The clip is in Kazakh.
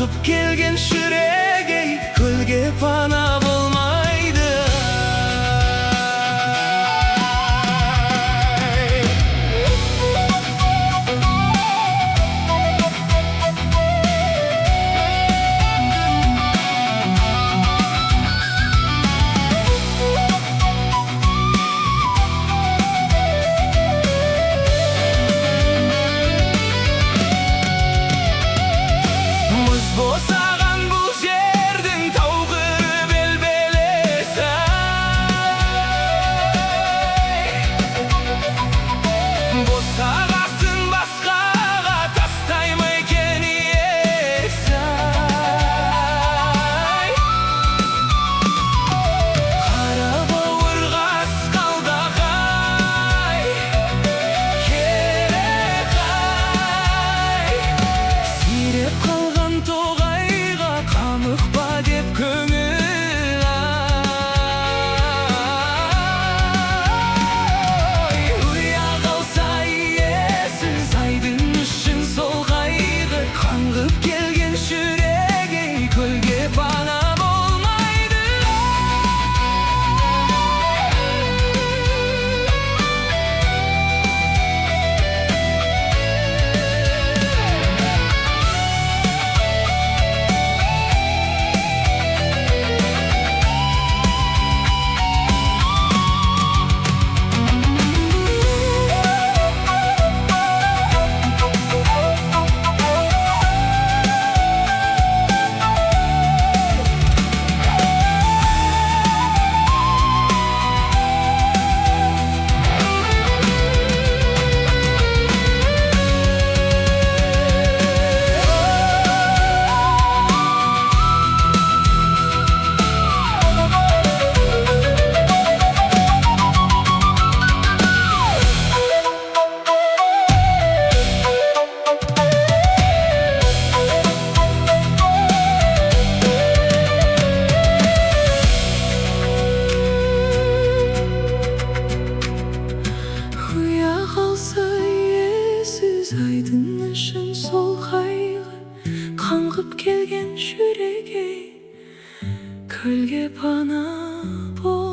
Kangıp kelgen şüregey Kölge pana bolmaydı. Bosağan bu жердің тауғыры белбелесі. Босағасын басқаға тастай ма екен иесі. Қара бауыр қасқалдағай, кереғай, сиреп қалған тоғайға қамықпа деп көңіл ай. Ұя қалса иесіз айдын үшін сол қайғы, қаңғып келген жүрегей көлге пана болмайды. Ұя қалса иесіз айдын үшін сол қайғы, қаңғып келген жүрегей көлге пана бол.